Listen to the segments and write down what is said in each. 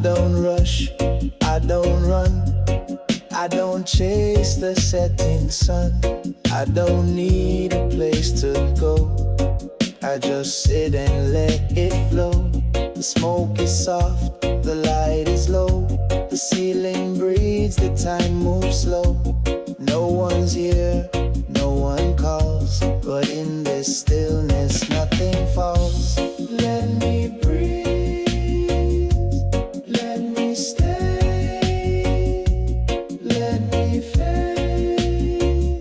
don't rush, I don't run, I don't chase the setting sun. I don't need a place to go, I just sit and let it flow. The smoke is soft, the light is low, the ceiling breathes, the time moves slow. No one's here, no one calls, but in this stillness nothing falls. Let me breathe, let me stay, let me fade,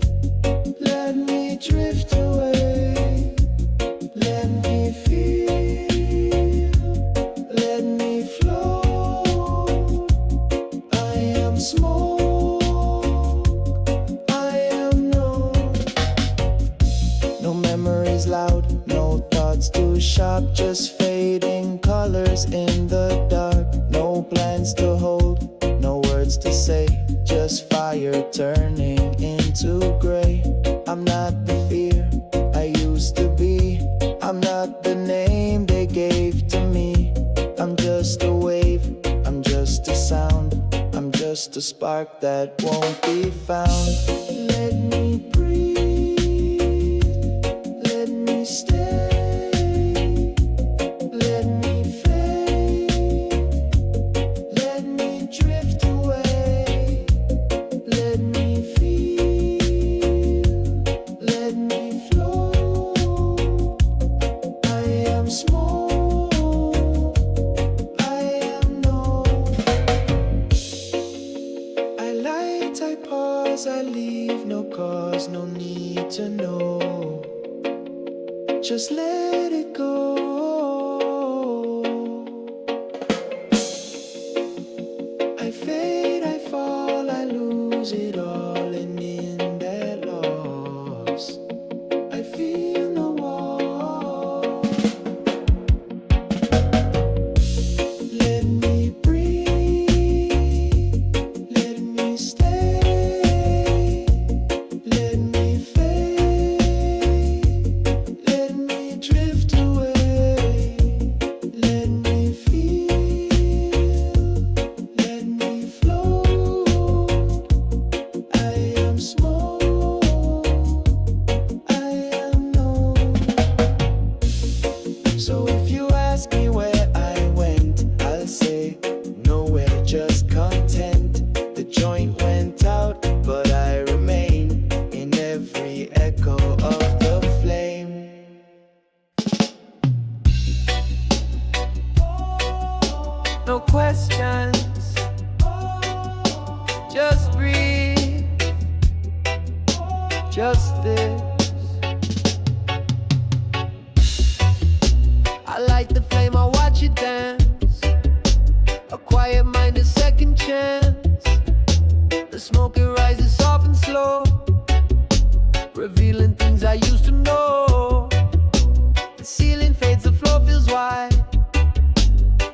let me drift away, let me feel, let me flow. I am smoke, I am no memories loud, no thoughts too sharp, just fading colors in the dark. No plans to hold, no words to say, just fire turning into gray. I'm not the fear I used to be, I'm not the name they gave to me. I'm just a wave, I'm just a sound, I'm just a spark that won't be found. Let me breathe, let me stay, let me fade, let me drift away, let me feel, let me flow. I am smoke, I am no. I light, I pause, I leave, no cause, no need to know. Just let it go. I fade, I fall, I lose it all, and in that loss, I feel no wall. Let me breathe, let me stay, let me fade, let me drift away, let me feel, let me float. I am smoke, I am no. So if you ask me where I went, I'll say nowhere, just content. The joint went out, but I remain in every echo of the flame. No questions, just breathe, just this. I light the flame, I watch it dance. A quiet mind, a second chance. The smoke, it rises soft and slow, revealing things I used to know. The ceiling fades, the floor feels wide.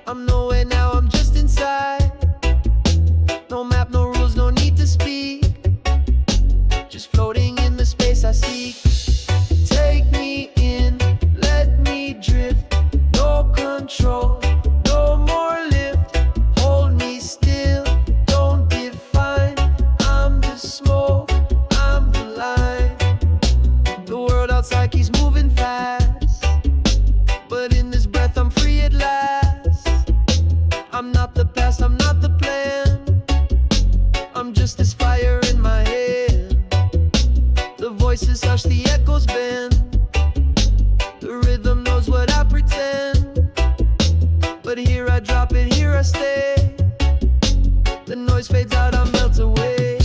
I'm nowhere now, I'm just inside. No map, no rules, no need to speak. Just floating in the space I seek. Take me in, let me drift. No control, no more lift. Hold me still, don't define. I'm the smoke, I'm the light. The world outside keeps moving fast, but in this breath I'm free at last. I'm not the past, I'm not the plan, I'm just this fire in my hand. The voices hush, the echoes bend. The rhythm knows what I pretend, but here I drop it, here I stay. The noise fades out, I melt away.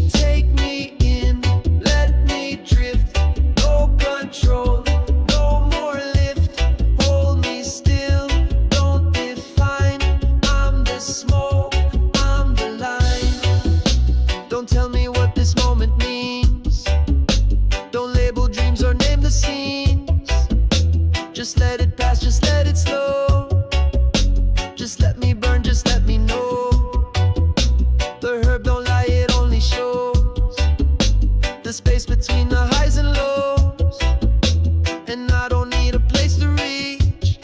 Take me in, let me drift. No control, no more lift. Hold me still, don't define. I'm the smoke, I'm the line. Don't tell me what this moment means. Don't label dreams or name the scenes. Just let it pass, just let it slow. Just let me burn, just let me know. The herb don't lie, it only shows the space between the highs and lows. And I don't need a place to reach,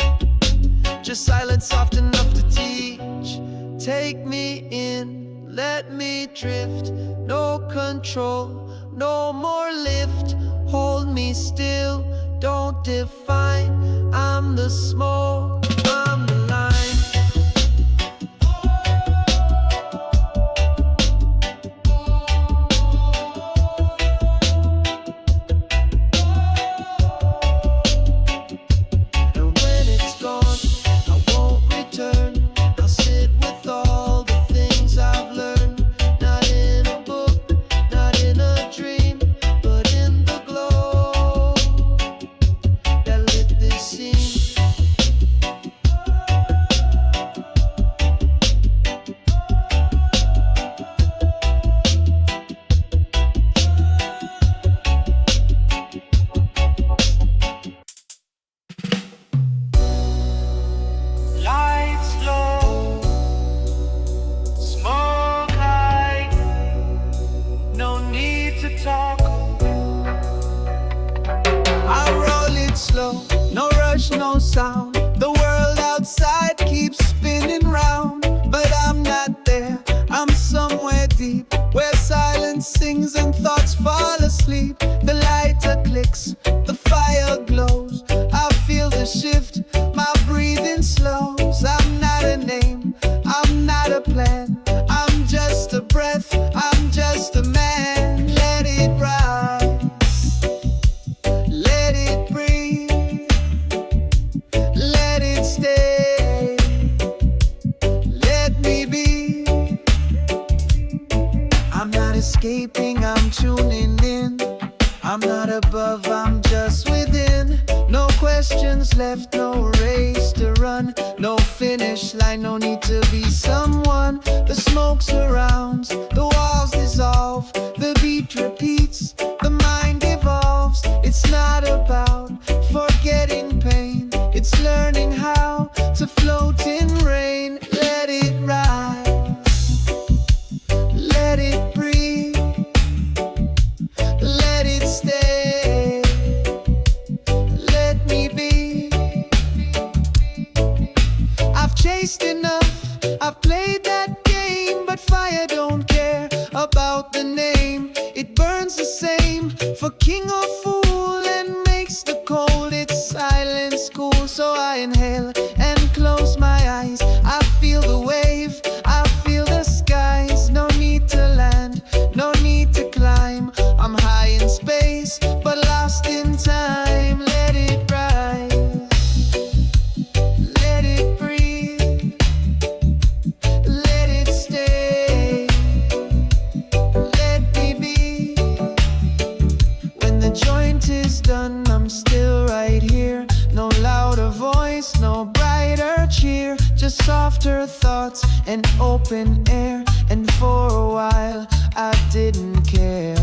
just silence soft enough to teach. Take me in, let me drift. No control, no more lift. Hold me still, don't define. I'm the smoke, I'm the line. And when it's gone, I won't return. I'll sit with all the things I've learned. Not in a book, not in a dream, but in the glow that lit this scene. Lights low, smoke high, no need to talk. I roll it slow, no rush, no sound. The world outside keeps spinning round, but I'm not there, I'm somewhere deep, where silence sings and thoughts fall asleep. The lighter clicks, the fire glows. I feel the shift, my breathing slows. I'm not a name, I'm not a plan, I'm just a breath, I'm just a man. Let it rise, let it breathe, let it stay, let me be. I'm not escaping, I'm tuning in. I'm not above, I'm just within. No questions left, no race to run, no finish line, no need to be someone. The smoke surrounds, the walls dissolve, the beat repeats, the mind evolves. It's not about forgetting pain, it's learning how to float in rain. Let it rise, let it breathe, let it stay, let me be. I've chased enough, I've played that game, but fire don't care about the name. It burns the same for king or fool and makes the cold. It's silence cool, so I inhale and close my eyes. I feel the wave, I feel the skies. No need to land, no need to climb. I'm high in space, but lost in time. Let it rise, let it breathe, let it stay, let me be. When the joint is done, I'm still right here. No louder voice, no brighter cheer, just softer thoughts and open air. And for a while, I didn't care.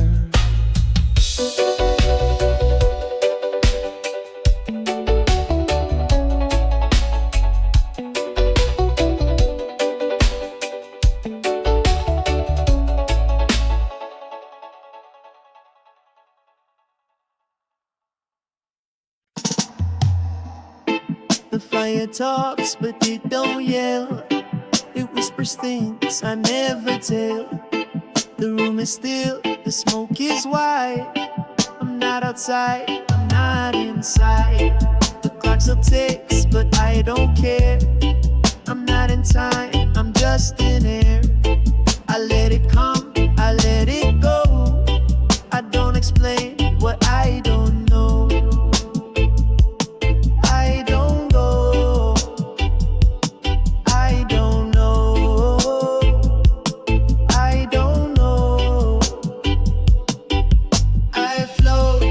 The fire talks, but it don't yell. It whispers things I never tell. The room is still, the smoke is white. I'm not outside, I'm not inside. The clock still ticks, but I don't care. I'm not in time, I'm just in air. I let it come, I let it go. I don't explain what I don't know. I don't go, I don't know, I don't know. I float,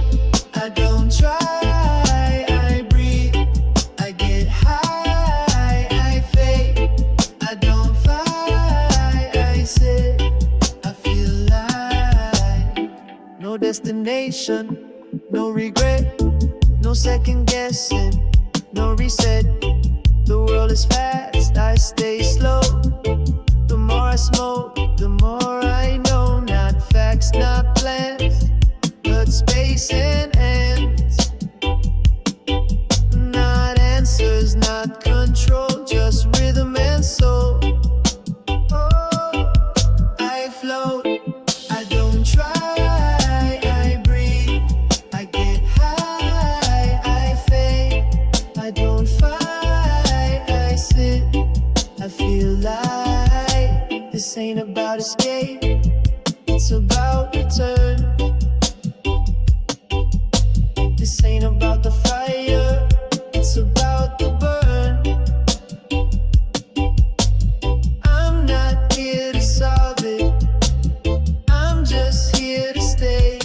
I don't try. I breathe, I get high. I fade, I don't fight. I sit, I feel light. No destination, no regret, no second guessing, no reset. The world is fast, I stay slow. The more I smoke, the more I know. Not facts, not plans, but space and ends. Not answers, not control, just rhythm and soul. This ain't about escape, it's about return. This ain't about the fire, it's about the burn. I'm not here to solve it, I'm just here to stay.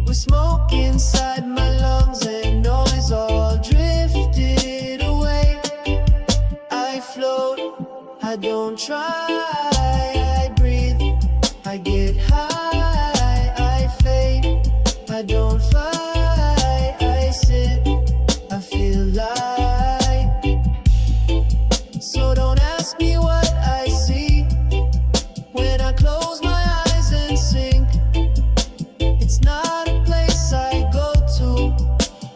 With smoke inside my lungs and noise all drifted away. I float, I don't try, I breathe, I get high, I fade, I don't fight, I sit, I feel light. So don't ask me what I see when I close my eyes and sink. It's not a place I go to,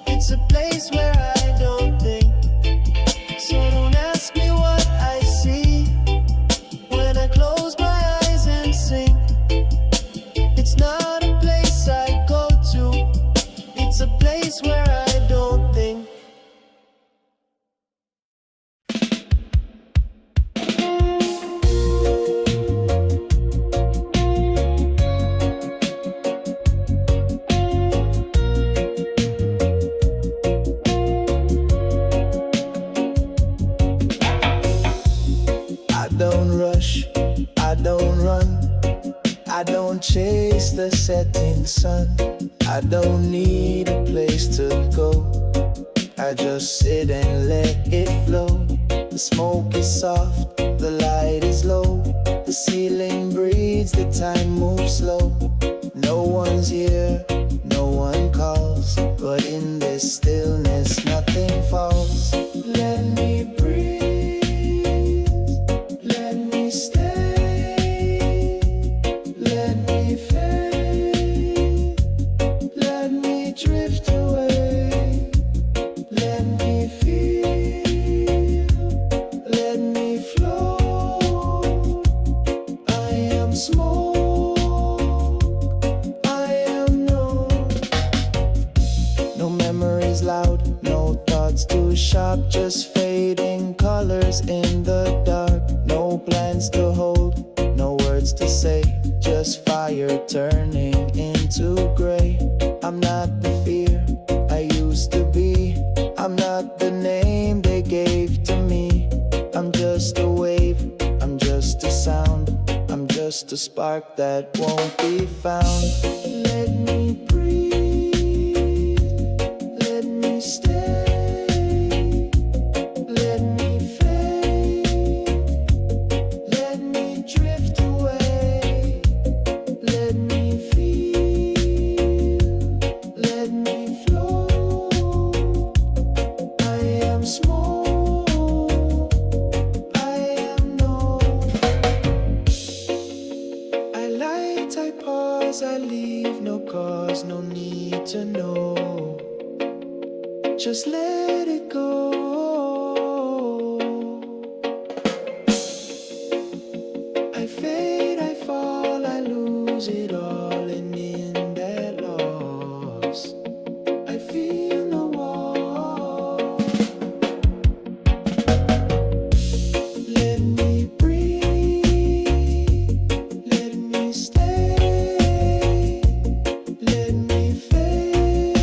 it's a place where I don't think. So don't ask me what I see when I close my eyes and sink. It's not a place I go to, it's a place where I don't think. I don't rush, I don't run, I don't chase the setting sun. I don't need a place to go, I just sit and let it flow. The smoke is soft, the light is low, the ceiling breathes, the time moves slow. No one's here, no one calls, but in this stillness nothing falls. Let me breathe, let me stay, let me fade, let me drift away, let me feel, let me flow. I am smoke, I am no memories loud, no thoughts too sharp, just fading colors in the dark. No plans to hold, no words to say, just fire turning into gray. I'm not the fear I used to be, I'm not the name they gave to me. I'm just a wave, I'm just a sound, I'm just a spark that won't be found. Let me breathe, let me stay, let me fade, let me drift away, let me feel, let me flow. I am smoke, I am no. I light, I pause, I leave, no cause, no need to know. Just let it go. I fade, I fall, I lose it all, and in that loss, I feel no wall. Let me breathe, let me stay, let me fade,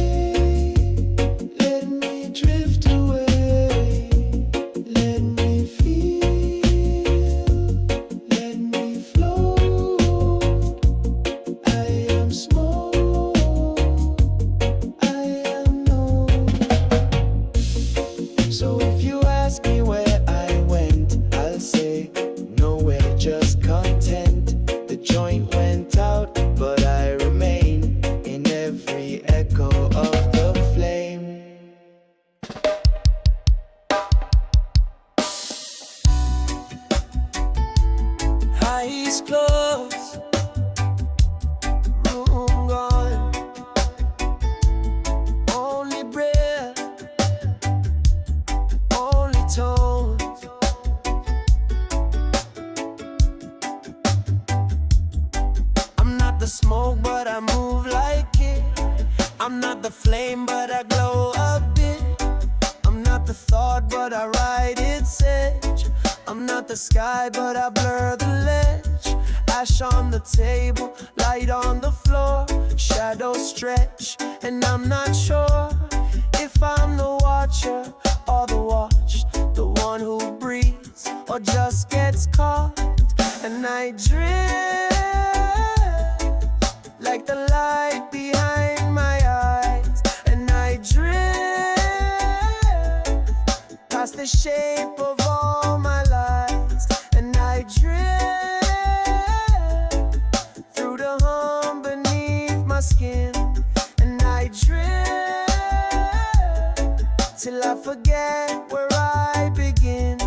let me drift away, let me feel, let me flow. I am smoke, I am no. So if you ask me where I went, I'll say nowhere, just content. The joint went out, but I remain in every echo of the flame. Eyes closed, room gone, only breath, only tones. I'm not the smoke, but I move like it. I'm not the flame, but I glow a bit. I'm not the thought, but I ride its edge. I'm not the sky, but I blur the ledge. Ash on the table, light on the floor, shadows stretch, and I'm not sure if I'm the watcher or the watched, the one who breathes or just gets caught. And I drift like the light behind my eyes, and I drift past the shape of all my lies, and I drift through the hum beneath my skin, and I drift till I forget where I begin.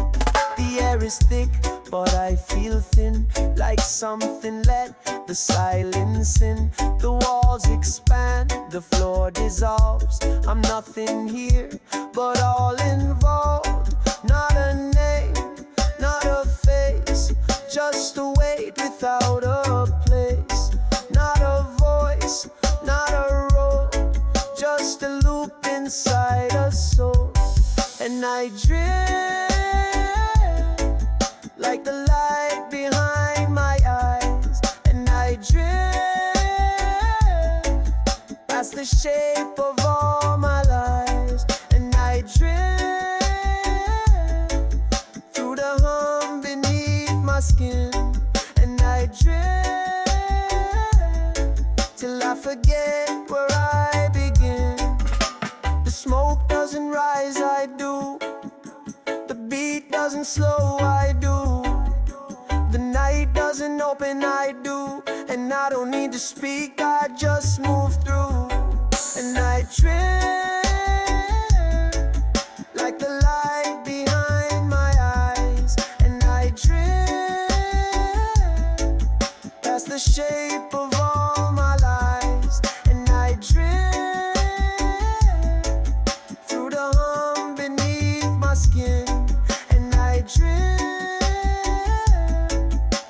The air is thick, but I feel thin, like something let the silence in. The walls expand, the floor dissolves. I'm nothing here, but all involved. Not a name, not a face, just a weight without a place. Not a voice, not a role, just a loop inside a soul. And I drift like the light behind my eyes, and I drift past the shape of all my lies, and I drift through the hum beneath my skin, and I drift till I forget where I begin. The smoke doesn't rise, I do. The beat doesn't slow, I do. The night doesn't open, I do. And I don't need to speak, I just move through. And I drift like the light behind my eyes, and I drift past the shape of all my lies, and I drift through the hum beneath my skin, and I drift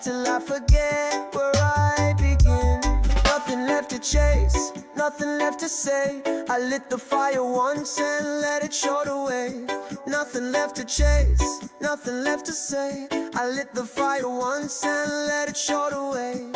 till I forget where I begin. Nothing left to chase, nothing left to say. I lit the fire once and let it short away. Nothing left to chase, nothing left to say. I lit the fire once and let it short away.